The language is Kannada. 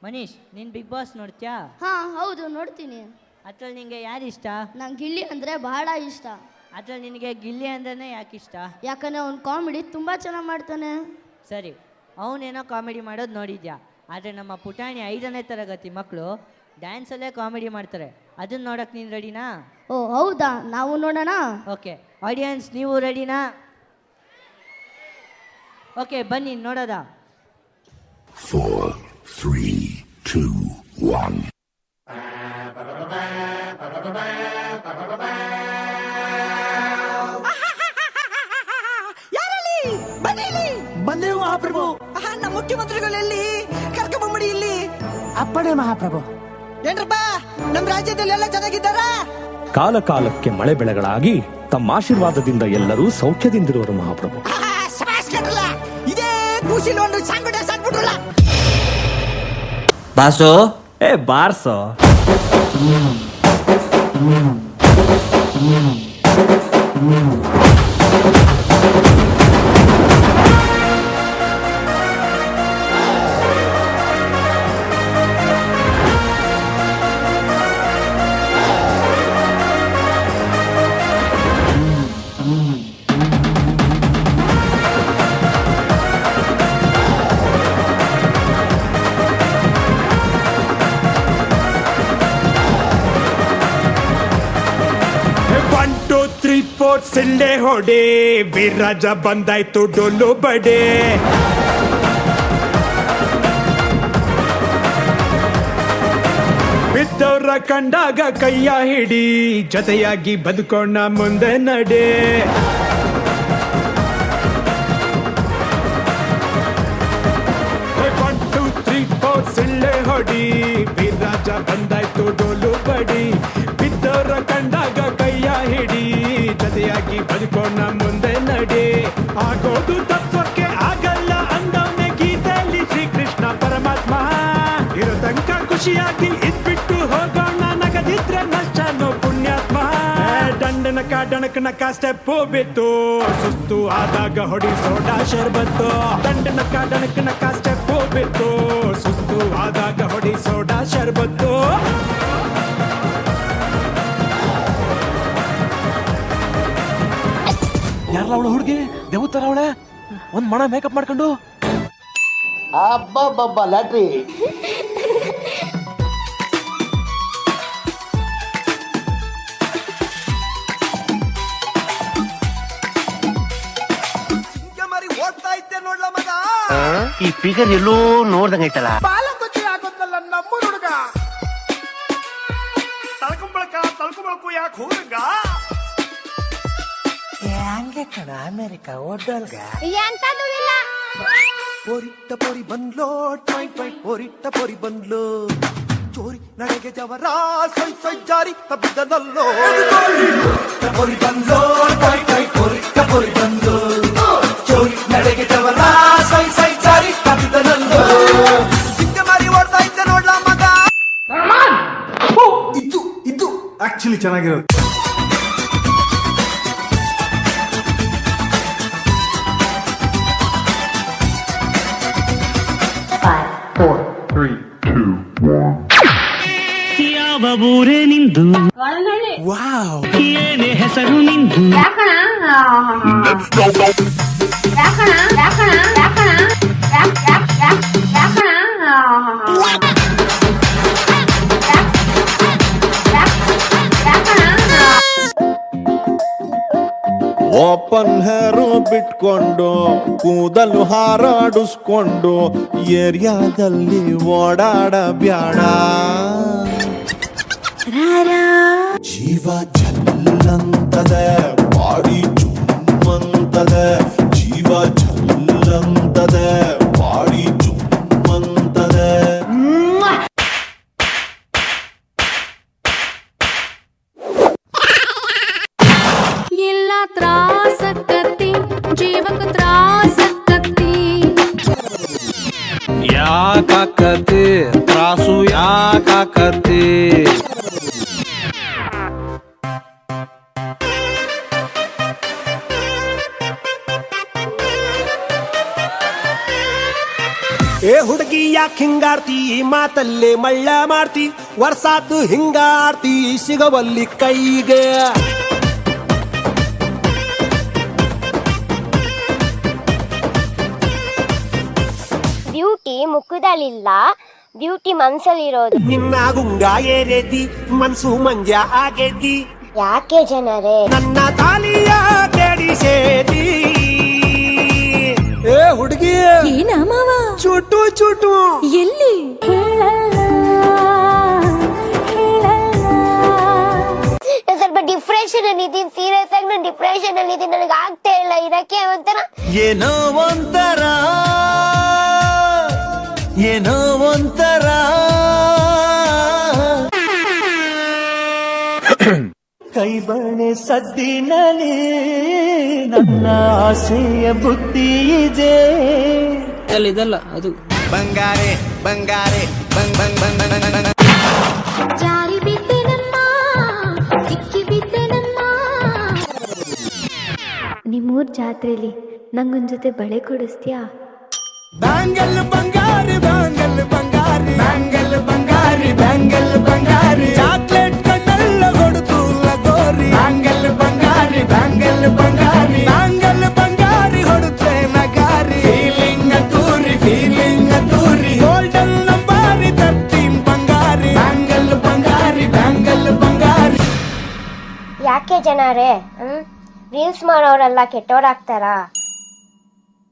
ಮನೀಶ್ ನೀನು ಬಿಗ್ ಬಾಸ್ ನೋಡ್ತೀಯಾ? ಹಾ ಹೌದು ನೋಡ್ತೀನಿ. ಅದ್ರಲ್ಲಿ ನಿಂಗೆ ಯಾರು ಇಷ್ಟ? ನಂಗೆ ಗಿಲ್ಲಿ ಅಂದರೆ ಬಹಳ ಇಷ್ಟ. ಅದ್ರಲ್ಲಿ ನಿನಗೆ ಗಿಲ್ಲಿ ಅಂದ್ರೆ ಯಾಕೆ ಇಷ್ಟ? ಯಾಕಂದರೆ ಅವ್ನು ಕಾಮಿಡಿ ತುಂಬ ಚೆನ್ನಾಗಿ ಮಾಡ್ತಾನೆ. ಸರಿ, ಅವನೇನೋ ಕಾಮಿಡಿ ಮಾಡೋದು ನೋಡಿದ್ಯಾ, ಆದರೆ ನಮ್ಮ ಪುಟಾಣಿ 5ನೇ ತರಗತಿ ಮಕ್ಕಳು ಡ್ಯಾನ್ಸಲ್ಲೇ ಕಾಮಿಡಿ ಮಾಡ್ತಾರೆ. ಅದನ್ನ ನೋಡಕ್ಕೆ ನೀನು ರೆಡಿನಾ? ಓ ಹೌದಾ, ನಾವು ನೋಡೋಣ. ಓಕೆ ಆಡಿಯನ್ಸ್, ನೀವು ರೆಡಿನಾ? ಓಕೆ ಬನ್ನಿ ನೋಡೋದಾ. 4, 3, 2, 1. ಯಾರಲ್ಲಿ ಬನ್ನಿಲಿ ಬಂದೆವು ಮಹಾಪ್ರಭು. ನಮ್ಮ ಮುಖ್ಯಮಂತ್ರಿಗಳಲ್ಲಿ ಕರ್ಕೊಂಬಂಬಿಡಿ ಇಲ್ಲಿ. ಅಪ್ಪಣೆ ಮಹಾಪ್ರಭು. ಏನ್ರಪ್ಪ ನಮ್ಮ ರಾಜ್ಯದಲ್ಲಿ ಎಲ್ಲ ಚೆನ್ನಾಗಿದ್ದಾರ? ಕಾಲ ಕಾಲಕ್ಕೆ ಮಳೆ ಬೆಳೆಗಳಾಗಿ ತಮ್ಮ ಆಶೀರ್ವಾದದಿಂದ ಎಲ್ಲರೂ ಸೌಖ್ಯದಿಂದಿರುವರು ಮಹಾಪ್ರಭು. ಇದೇ ಖುಷಿಲಿ ಒಂದು ಸಾಂಗ್ ಬಿಟ್ರಲ್ಲ. ಬಾಸು ಏ ಬಾರ್ಸೋ. ಸಿಳ್ಳೆ ಹೊಡೆ ವೀರರಾಜ ಬಂದಾಯ್ತು ಡೊಲ್ಲು ಬಡೆ. ಬಿದ್ದವ್ರ ಕಂಡಾಗ ಕೈಯ ಹಿಡಿ, ಜೊತೆಯಾಗಿ ಬದುಕೋಣ ಮುಂದೆ ನಡೆ. 1, 2, 3, 4 ಸಿಳ್ಳೆ ಹೊಡಿ, ವೀರರಾಜ ಬಂದಾಯ್ತು ಡೊಲ್ಲು ಬಡಿ. ಬಿದ್ದವ್ರ ಕಂಡಾಗ ಕೈಯ ಹಿಡಿ, ಜೊತೆಯಾಗಿ ಬದುಕೋಣ ಮುಂದೆ ನಡೆ. ಆಗೋದು ತತ್ವಕ್ಕೆ ಆಗಲ್ಲ ಅಂದವನೇ ಗೀತೆಯಲ್ಲಿ ಶ್ರೀಕೃಷ್ಣ ಪರಮಾತ್ಮ. ಇರೋ ತನಕ ಖುಷಿಯಾಗಿ ಇದ್ಬಿಟ್ಟು ಹೋಗೋಣ, ನಗದಿದ್ರೆ ನಷ್ಟನೋ ಪುಣ್ಯಾತ್ಮ. ದಂಡನಕ ಡಣಕನಕ ಸ್ಟೆಪ್ಪು ಬಿತ್ತು, ಸುಸ್ತು ಆದಾಗ ಹೊಡಿ ಸೋಡಾ ಶರ್ಬತ್ತು. ದಂಡನಕ ಡಣಕನಕ ಸ್ಟೆಪ್ಪು ಬಿತ್ತು, ಸುಸ್ತು ಆದಾಗ ಹೊಡಿ ಸೋಡಾ ಶರ್ಬತ್ತು. ಯಾರಲ್ಲ ಅವಳು ಹುಡುಗಿ ದೇವತರ ಅವಳೆ, ಒಂದ್ ಮಣ ಮೇಕಪ್ ಮಾಡ್ಕೊಂಡು. ಅಬ್ಬಬ್ಬಬ್ಬ ಲ್ಯಾಟ್ರಿ. ಓಡ್ತಾ ಇದ್ದೆ ನೋಡ್ಲ ಮಗ. ಈ ಫಿಗರ್ ಎಲ್ಲೋ ನೋಡ್ದಂಗೈತಲ್ಲ. ಬಾಲಕೋಚಿ ಆಗೋದಲ್ಲ ನಮ್ಮ ಹುಡುಗ. ತಳ್ಕೊಂಬಳಕು ಯಾಕೆ ಹುಡುಗ? ಹಂಗೆ ಕಣ ಅಮೆರಿಕ ಒಡ್ಡಲ್ಗ. ಪೊರಿಟ್ಟ ಪೊರಿ ಬಂದ್ಲೋ ಟ್ವೈ ಟ್ವೈ, ಪೊರಿಟ್ಟ ಪೊರಿ ಬಂದ್ಲೋ. ಚೋರಿ ನಡೆಗೆ ಜವರ ಸೊಯ್ ಸೊಯ್ ಜಾರಿ ತಬ್ಬಿದನಲ್ಲೋ. ಪೊರಿ ಬಂದ್ಲೋ ಟ್ವೈ ಟ್ವೈ, ಪೊರಿಟ್ಟ ಪೊರಿ ಬಂದ್ಲೋ. ಚೋರಿ ನಡೆಗೆ ಜವರ ಸೊಯ್ ಸೊಯ್ ಜಾರಿ ತಬ್ಬಿದನಲ್ಲೋ. ಚಿಕ್ಕ ಮಾರಿ ಓಡ್ತಾ ಇದ್ದೆ ನೋಡ್ಲ ಮಗ. ಇದು ಆಕ್ಚುಲಿ ಚೆನ್ನಾಗಿರೋದು. ಯಾವ ಊರೇ ನಿಂದು, ಏನೇ ಹೆಸರು ನಿಂದು? ಓಪನ್ ಹೇರು ಬಿಟ್ಕೊಂಡು ಕೂದಲು ಹಾರಾಡಿಸ್ಕೊಂಡು ಏರಿಯಾದಲ್ಲಿ ಓಡಾಡಬ್ಯಾಡ. ಜೀವ ಜಲ್ಲಂತದೆ, ಬಾಡಿ ಜುಮ್ಮಂತದೆ. ಜೀವ ಜಲ್ಲಂತದೆ, ಬಾಡಿ ಜುಮ್ಮಂತದೆ. ಇಲ್ಲ ತ್ರಾಸಕ್ಕತ್ತಿ, ಜೀವಕ್ಕೆ ತ್ರಾಸಕ್ಕತ್ತಿ. ಯಾಕಾಕತಿ ತ್ರಾಸು ಯಾಕಾಕತಿ? ಏ ಹುಡುಗಿ ಯಾಕೆ ಹಿಂಗಾಡ್ತಿ ಈ ಮಾತಲ್ಲೇ ಮಳ್ಳ ಮಾಡ್ತಿ ವರ್ಷಾತು ಹಿಂಗಾಡ್ತಿ ಸಿಗವಲ್ಲಿ ಕೈಗೆ ಬ್ಯೂಟಿ ಮುಖದಲ್ಲಿಲ್ಲ, ಬ್ಯೂಟಿ ಮನ್ಸಲ್ಲಿರೋದು. ನಿನ್ನ ಗುಂಗ ಏರೇತಿ ಮನ್ಸು ಮಂಜ ಆಗೇತಿ, ಯಾಕೆ ಜನರೇ ನನ್ನ ತಾಲಿಯ ಕೆಡಿಸೇತಿ. ಏ ಹುಡುಗಿ ಏನ ಮಾವ? ಚುಟು ಚುಟು ಎಲ್ಲಿ? ಸ್ವಲ್ಪ ಡಿಪ್ರೆಷನ್ ಅಲ್ಲಿ ಇದೀನಿ, ಸೀರಿಯಸ್ ಆಗಿ ನಾನು ಡಿಪ್ರೆಷನ್ ಅಲ್ಲಿ ಇದೀನಿ, ನನಗೆ ಆಗ್ತಾ ಇಲ್ಲ ಇರಕ್ಕೆ. ಒಂಥರ ಏನೋ ಒಂಥರ ಏನೋ ಒಂಥರ ಕೈ ಬಳೆ ಸದ್ದಿನಲ್ಲಿ ನನ್ನ ಆಸೆಯ ಬುದ್ಧಿ ಇದೆ. ಇದಲ್ಲ ಅದು ಬಂಗಾರೆ ಬಂಗಾರೆ ಬಂಗ್ ಬಂಗ್ ಬಂಗ್ ಬಂಗ್ ಬಂಗ್ ಬಂಗ್. ಜಾರಿ ಬಿದ್ದೆನಮ್ಮ, ಸಿಕ್ಕಿ ಬಿದ್ದೆನಮ್ಮ. ನಿಮ್ಮೂರ್ ಜಾತ್ರೆಲಿ ನಂಗೊಂದ್ ಜೊತೆ ಬಳೆ ಕೊಡಿಸ್ತೀಯಾ? ಬ್ಯಾಂಗಲ್ ಬಂಗಾರಿ ಬ್ಯಾಂಗಲ್ ಬಂಗಾರಿ ಬ್ಯಾಂಗಲ್ ಬಂಗಾರಿ ಬ್ಯಾಂಗಲ್ ಬಂಗಾರಿ ಚಾಕ್ಲೇಟ್ ಕಣ್ಣೆಲ್ಲ ಹೊಡೆದು ಲಗೋರಿ ಬ್ಯಾಂಗಲ್ ಬಂಗಾರಿ ಬ್ಯಾಂಗಲ್ ಬಂಗಾರಿ ಬ್ಯಾಂಗಲ್ ಬಂಗಾರಿ ಹೊಡುತ್ತೆ ನಗಾರಿ ಫೀಲಿಂಗ್ ತೂರಿ ಗೋಲ್ಡನ್ ನಂಬಾರಿ 13 ಬಂಗಾರಿ ಬ್ಯಾಂಗಲ್ ಬಂಗಾರಿ ಬ್ಯಾಂಗಲ್ ಬಂಗಾರಿ. ಯಾಕೆ ಜನರೇ ರೀಲ್ಸ್ ಮಾಡೋರೆಲ್ಲ ಕೆಟ್ಟೋರಾಗ್ತಾರಾ?